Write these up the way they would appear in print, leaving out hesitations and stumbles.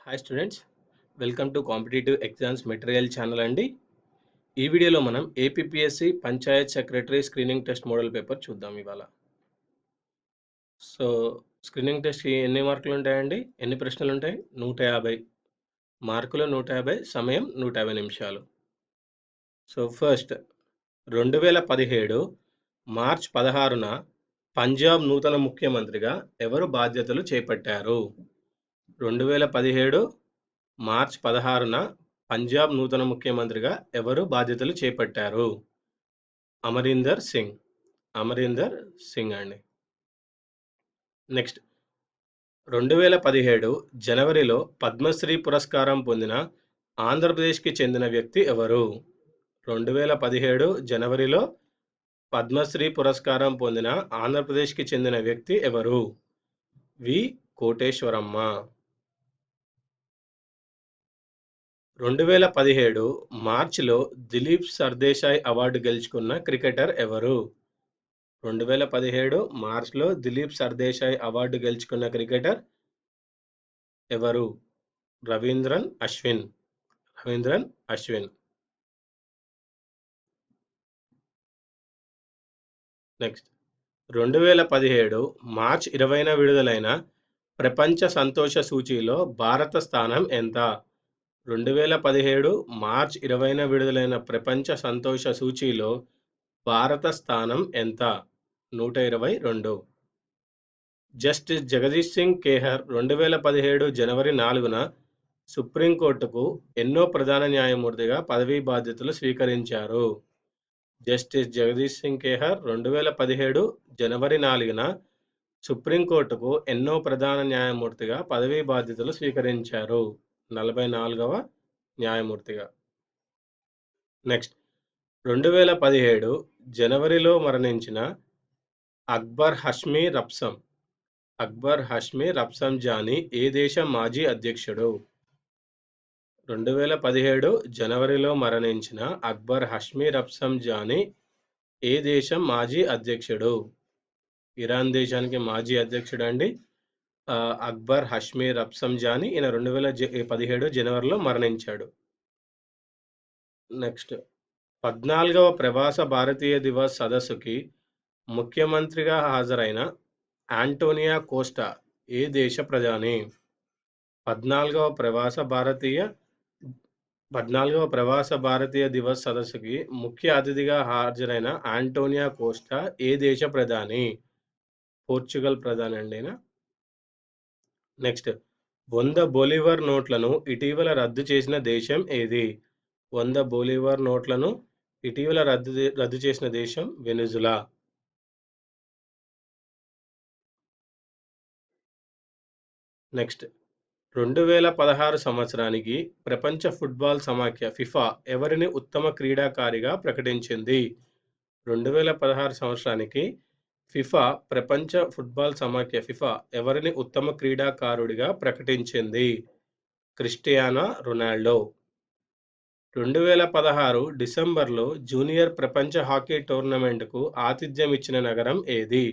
Hi students, welcome to competitive exams material channel అండి. ఈ వీడియోలో మనం APPSC Panchayat secretary screening test model paper చూద్దాం ఇవాళ. సో స్క్రీనింగ్ టెస్ట్కి ఎన్ని మార్కులు ఉంటాయండి? ఎన్ని ప్రశ్నలు ఉంటాయి? 150 మార్కులు, 150 సమయం 150 నిమిషాలు. సో ఫస్ట్ 2017 మార్చ్ 16న పంజాబ్ నూతన ముఖ్యమంత్రిగా ఎవరు బాధ్యతలు చేపట్టారు? 2017 మార్చ్ 16న పంజాబ్ నూతన ముఖ్యమంత్రిగా ఎవరు బాధ్యతలు చేపట్టారు? అమరీందర్ సింగ్. అమరీందర్ సింగ్ అండి. నెక్స్ట్ 2017 జనవరిలో పద్మశ్రీ పురస్కారం పొందిన ఆంధ్రప్రదేశ్కి చెందిన వ్యక్తి ఎవరు? 2017 జనవరిలో పద్మశ్రీ పురస్కారం పొందిన ఆంధ్రప్రదేశ్కి చెందిన వ్యక్తి ఎవరు? వి కోటేశ్వరమ్మ. 2017 మార్చిలో దిలీప్ సర్దేశాయ్ అవార్డు గెలుచుకున్న క్రికెటర్ ఎవరు? 2017 మార్చ్లో దిలీప్ సర్దేశాయ్ అవార్డు గెలుచుకున్న క్రికెటర్ ఎవరు? రవీంద్రన్ అశ్విన్. రవీంద్రన్ అశ్విన్. నెక్స్ట్ 2017 మార్చ్ 20న విడుదలైన ప్రపంచ సంతోష సూచీలో భారత స్థానం ఎంత? 2017 మార్చ్ 20న విడుదలైన ప్రపంచ సంతోష సూచీలో భారత స్థానం ఎంత? 122. జస్టిస్ జగదీష్ సింగ్ ఖేహర్ 2017 జనవరి 4న సుప్రీంకోర్టుకు ఎన్నో ప్రధాన న్యాయమూర్తిగా పదవీ బాధ్యతలు స్వీకరించారు? జస్టిస్ జగదీష్ సింగ్ ఖేహర్ 2017 జనవరి 4న సుప్రీంకోర్టుకు ఎన్నో ప్రధాన న్యాయమూర్తిగా పదవీ బాధ్యతలు స్వీకరించారు? 44వ న్యాయమూర్తిగా. నెక్స్ట్ 2017 జనవరిలో మరణించిన అక్బర్ హష్మీ రబ్సం. అక్బర్ హష్మీ రబ్సంజానీ ఏ దేశం మాజీ అధ్యక్షుడు? 2017 జనవరిలో మరణించిన అక్బర్ హష్మీ రబ్సంజానీ ఏ దేశం మాజీ అధ్యక్షుడు? ఇరాన్ దేశానికి మాజీ అధ్యక్షుడు అండి అక్బర్ హష్మీ రబ్సంజానీ. ఈయన 2017 జనవరిలో మరణించాడు. నెక్స్ట్ 14వ ప్రవాస భారతీయ దివస్ సదస్సుకి ముఖ్యమంత్రిగా హాజరైన ఆంటోనియా కోస్టా ఏ దేశ ప్రధాని? 14వ ప్రవాస భారతీయ దివస్ సదస్సుకి ముఖ్య అతిథిగా హాజరైన ఆంటోనియా కోస్టా ఏ దేశ ప్రధాని? పోర్చుగల్ ప్రధాని అండి. నెక్స్ట్ 100 బొలివర్ నోట్లను ఇటీవల రద్దు చేసిన దేశం ఏది? 100 బొలివర్ నోట్లను ఇటీవల రద్దు చేసిన దేశం వెనిజులా. నెక్స్ట్ 2016 సంవత్సరానికి ప్రపంచ ఫుట్బాల్ సమాఖ్య ఫిఫా ఎవరిని ఉత్తమ క్రీడాకారిగా ప్రకటించింది? 2016 సంవత్సరానికి ప్రపంచ ఫుట్బాల్ సమాఖ్య ఫిఫా ఎవరిని ఉత్తమ క్రీడాకారుడిగా ప్రకటించింది? Cristiano Ronaldo. 2016 డిసెంబర్లో జూనియర్ ప్రపంచ హాకీ టోర్నమెంట్కు ఆతిథ్యం ఇచ్చిన నగరం ఏది?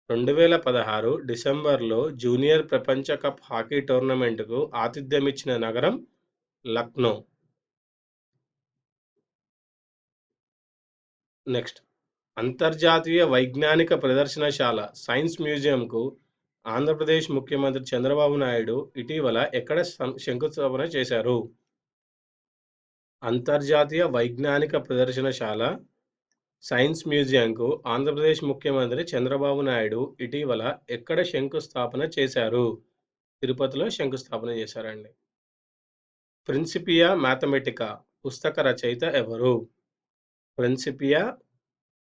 2016 డిసెంబర్లో జూనియర్ ప్రపంచ కప్ హాకీ టోర్నమెంట్కు ఆతిథ్యం ఇచ్చిన నగరం లక్నో. నెక్స్ట్ అంతర్జాతీయ వైజ్ఞానిక ప్రదర్శనశాల సైన్స్ మ్యూజియంకు ఆంధ్రప్రదేశ్ ముఖ్యమంత్రి చంద్రబాబు నాయుడు ఇటీవల ఎక్కడ శంకుస్థాపన చేశారు? అంతర్జాతీయ వైజ్ఞానిక ప్రదర్శనశాల సైన్స్ మ్యూజియంకు ఆంధ్రప్రదేశ్ ముఖ్యమంత్రి చంద్రబాబు నాయుడు ఇటీవల ఎక్కడ శంకుస్థాపన చేశారు? తిరుపతిలో శంకుస్థాపన చేశారండి. ప్రిన్సిపియా మ్యాథమెటికా పుస్తక రచయిత ఎవరు? ప్రిన్సిపియా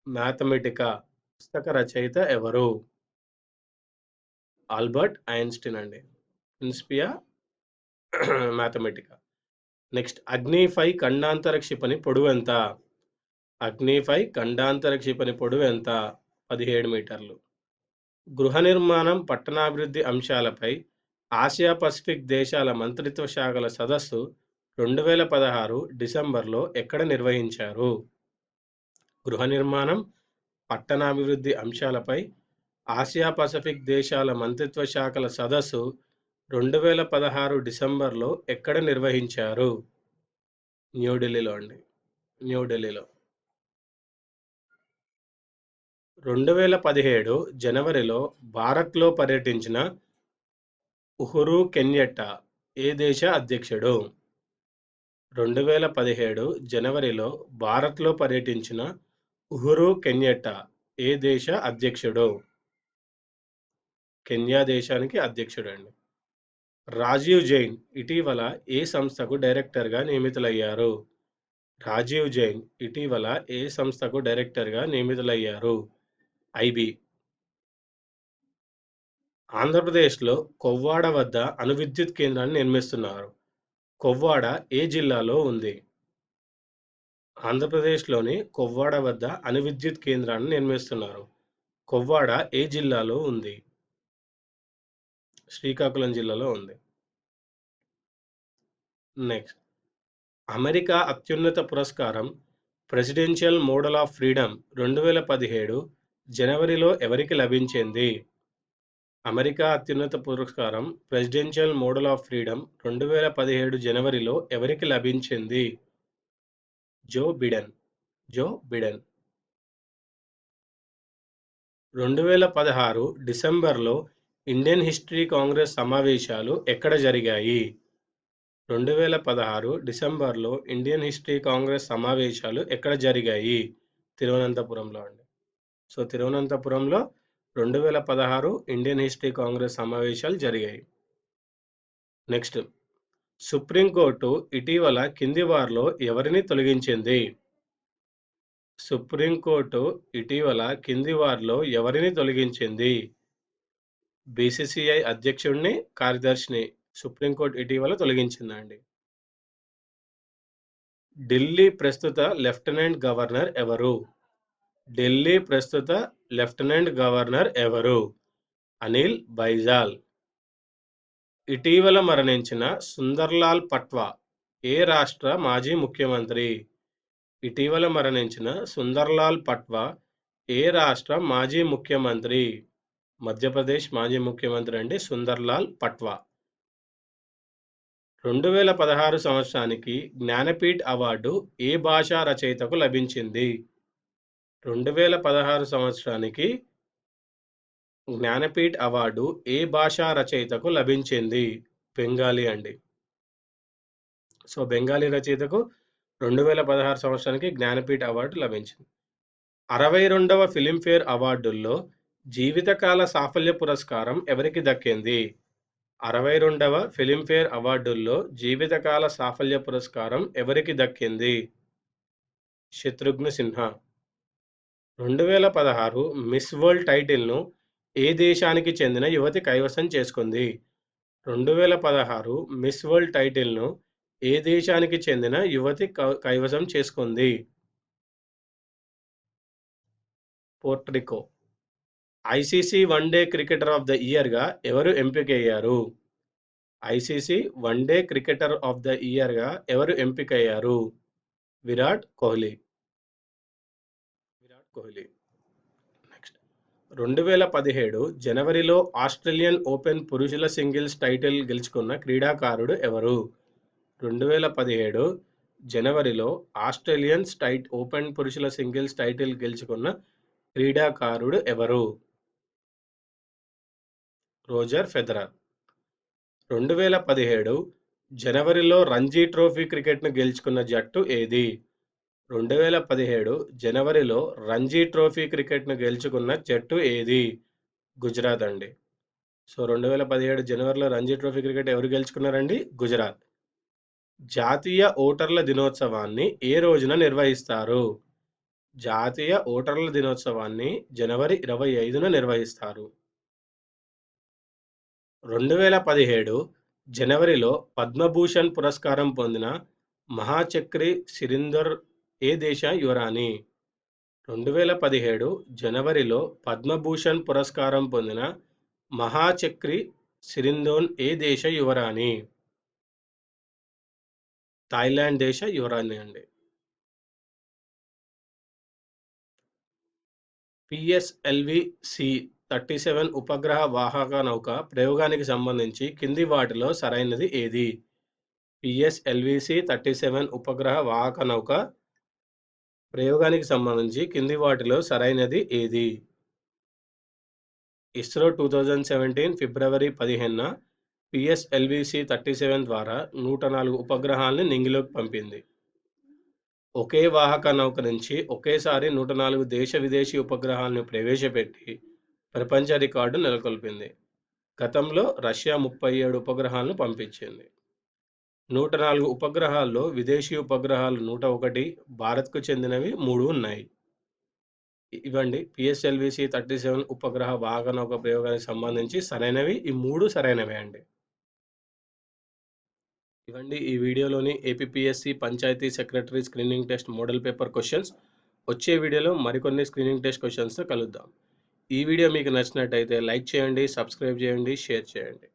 మ్యాథమెటికా పుస్తక రచయిత ఎవరు? ఆల్బర్ట్ ఐన్స్టీన్ అండి. Principia mathematica. నెక్స్ట్ అగ్ని 5 ఖండాంతర క్షిపణి పొడవు ఎంత? అగ్ని 5 ఖండాంతర క్షిపణి పొడవు ఎంత? 17 మీటర్లు. గృహ నిర్మాణం పట్టణాభివృద్ధి అంశాలపై ఆసియా పసిఫిక్ దేశాల మంత్రిత్వ శాఖల సదస్సు 2016 డిసెంబర్లో ఎక్కడ నిర్వహించారు? గృహ నిర్మాణం పట్టణాభివృద్ధి అంశాలపై ఆసియా పసిఫిక్ దేశాల మంత్రిత్వ శాఖల సదస్సు 2016 డిసెంబర్లో ఎక్కడ నిర్వహించారు? న్యూఢిల్లీలో అండి. న్యూఢిల్లీలో. 2017 జనవరిలో భారత్‌లో పర్యటించిన ఉహురు కెన్యట్టా ఏ దేశ అధ్యక్షుడు? 2017 జనవరిలో భారత్‌లో పర్యటించిన ఉహురు కెన్యట్టా ఏ దేశ అధ్యక్షుడు? కెన్యా దేశానికి అధ్యక్షుడండి. రాజీవ్ జైన్ ఇటీవల ఏ సంస్థకు డైరెక్టర్‌గా నియమితులయ్యారు? రాజీవ్ జైన్ ఇటీవల ఏ సంస్థకు డైరెక్టర్‌గా నియమితులయ్యారు? ఐబీ. ఆంధ్రప్రదేశ్‌లో కొవ్వాడ వద్ద అణు విద్యుత్ కేంద్రాన్ని నిర్మిస్తున్నారు. కొవ్వాడ ఏ జిల్లాలో ఉంది? ఆంధ్రప్రదేశ్‌లోని కొవ్వాడ వద్ద అణు విద్యుత్ కేంద్రాన్ని నిర్మిస్తున్నారు. కొవ్వాడ ఏ జిల్లాలో ఉంది? శ్రీకాకుళం జిల్లాలో ఉంది. నెక్స్ట్, అమెరికా అత్యున్నత పురస్కారం ప్రెసిడెన్షియల్ మోడల్ ఆఫ్ ఫ్రీడమ్ 2017 జనవరిలో ఎవరికి లభించింది? అమెరికా అత్యున్నత పురస్కారం ప్రెసిడెన్షియల్ మోడల్ ఆఫ్ ఫ్రీడమ్ 2017 జనవరిలో ఎవరికి లభించింది? Joe Biden. Joe Biden. 2016 డిసెంబర్లో ఇండియన్ హిస్టరీ కాంగ్రెస్ సమావేశాలు ఎక్కడ జరిగాయి? 2016 డిసెంబర్లో ఇండియన్ హిస్టరీ కాంగ్రెస్ సమావేశాలు ఎక్కడ జరిగాయి? తిరువనంతపురంలో అండి. సో తిరువనంతపురంలో 2016 ఇండియన్ హిస్టరీ కాంగ్రెస్ సమావేశాలు జరిగాయి. నెక్స్ట్, సుప్రీంకోర్టు ఇటీవల కింది వారిలో ఎవరిని తొలగించింది? సుప్రీంకోర్టు ఇటీవల కింది వారిలో ఎవరిని తొలగించింది? బీసీసీఐ అధ్యక్షుడిని, కార్యదర్శిని సుప్రీంకోర్టు ఇటీవల తొలగించిందండి. ఢిల్లీ ప్రస్తుత లెఫ్టినెంట్ గవర్నర్ ఎవరు? ఢిల్లీ ప్రస్తుత లెఫ్టినెంట్ గవర్నర్ ఎవరు? అనిల్ బైజాల్. ఇటీవల మరణించిన సుందర్లాల్ పట్వా ఏ రాష్ట్ర మాజీ ముఖ్యమంత్రి? ఇటీవల మరణించిన సుందర్లాల్ పట్వా ఏ రాష్ట్ర మాజీ ముఖ్యమంత్రి? మధ్యప్రదేశ్ మాజీ ముఖ్యమంత్రి అండి సుందర్లాల్ పట్వా. 2016 సంవత్సరానికి జ్ఞానపీఠ్ అవార్డు ఏ భాషా రచయితకు లభించింది? 2016 సంవత్సరానికి జ్ఞానపీఠ్ అవార్డు ఏ భాషా రచయితకు లభించింది? బెంగాలీ అండి. సో బెంగాలీ రచయితకు 2016 సంవత్సరానికి జ్ఞానపీఠ్ అవార్డు లభించింది. 62వ ఫిలింఫేర్ అవార్డుల్లో జీవితకాల సాఫల్య పురస్కారం ఎవరికి దక్కింది? 62వ ఫిలింఫేర్ అవార్డుల్లో జీవితకాల సాఫల్య పురస్కారం ఎవరికి దక్కింది? శత్రుఘ్న సిన్హా. 2016 మిస్ వరల్డ్ టైటిల్ను ఏ దేశానికి చెందిన యువతి కైవసం చేసుకుంది? 2016 మిస్ వరల్డ్ టైటిల్ను ఏ దేశానికి చెందిన యువతి కైవసం చేసుకుంది? Puerto Rico. ICC one day cricketer of the ఇయర్గా ఎవరు ఎంపికయ్యారు? ICC one day cricketer of the ఇయర్గా ఎవరు ఎంపికయ్యారు? విరాట్ కోహ్లీ. విరాట్ కోహ్లీ. నెక్స్ట్, 2017 జనవరిలో ఆస్ట్రేలియన్ ఓపెన్ పురుషుల సింగిల్స్ టైటిల్ గెలుచుకున్న క్రీడాకారుడు ఎవరు? 2017 జనవరిలో ఆస్ట్రేలియన్ ఓపెన్ పురుషుల సింగిల్స్ టైటిల్ గెలుచుకున్న క్రీడాకారుడు ఎవరు? Roger Federer. 2017 జనవరిలో రంజీ ట్రోఫీ క్రికెట్ను గెలుచుకున్న జట్టు ఏది? 2017 జనవరిలో రంజీ ట్రోఫీ క్రికెట్ను గెలుచుకున్న జట్టు ఏది? గుజరాత్ అండి. సో 2017 జనవరిలో రంజీ ట్రోఫీ క్రికెట్ ఎవరు గెలుచుకున్నారండి? గుజరాత్. జాతీయ ఓటర్ల దినోత్సవాన్ని ఏ రోజున నిర్వహిస్తారు? జాతీయ ఓటర్ల దినోత్సవాన్ని జనవరి 25న నిర్వహిస్తారు. 2017 జనవరిలో పద్మభూషణ్ పురస్కారం పొందిన మహాచక్రి సిరిందర్ ఏ దేశ యువరాణి? 2017 జనవరిలో పద్మభూషణ్ పురస్కారం పొందిన మహాచక్రి సిరిందోన్ ఏ దేశ యువరాణి? థాయిలాండ్ దేశ యువరాణి అండి. పిఎస్ఎల్వి 37 ఉపగ్రహ వాహక నౌక ప్రయోగానికి సంబంధించి కింది వాటిలో సరైనది ఏది? పిఎస్ఎల్విసి 37 ఉపగ్రహ వాహక నౌక ప్రయోగానికి సంబంధించి కింది వాటిలో సరైనది ఏది? ఇస్రో 2017 ఫిబ్రవరి 15న పిఎస్ఎల్విసి 37 ద్వారా 104 ఉపగ్రహాల్ని నింగిలోకి పంపింది. ఒకే వాహక నౌక నుంచి ఒకేసారి 104 దేశ విదేశీ ఉపగ్రహాలను ప్రవేశపెట్టి ప్రపంచ రికార్డు నెలకొల్పింది. గతంలో రష్యా 37 ఉపగ్రహాలను పంపించింది. 104 ఉపగ్రహాల్లో విదేశీ ఉపగ్రహాలు 101, భారత్కు చెందినవి 3 ఉన్నాయి. ఇవండి పిఎస్ఎల్విసి 37 ఉపగ్రహ వాహక నౌక ప్రయోగానికి సంబంధించి సరైనవి. ఈ 3 సరైనవే అండి. ఇవండి ఈ వీడియోలోని APPSC panchayat secretary screening test model paper questions. వచ్చే వీడియోలో మరికొన్ని స్క్రీనింగ్ టెస్ట్ క్వశ్చన్స్తో కలుద్దాం. ఈ వీడియో మీకు నచ్చినట్టయితే లైక్ చేయండి, సబ్స్క్రైబ్ చేయండి, షేర్ చేయండి.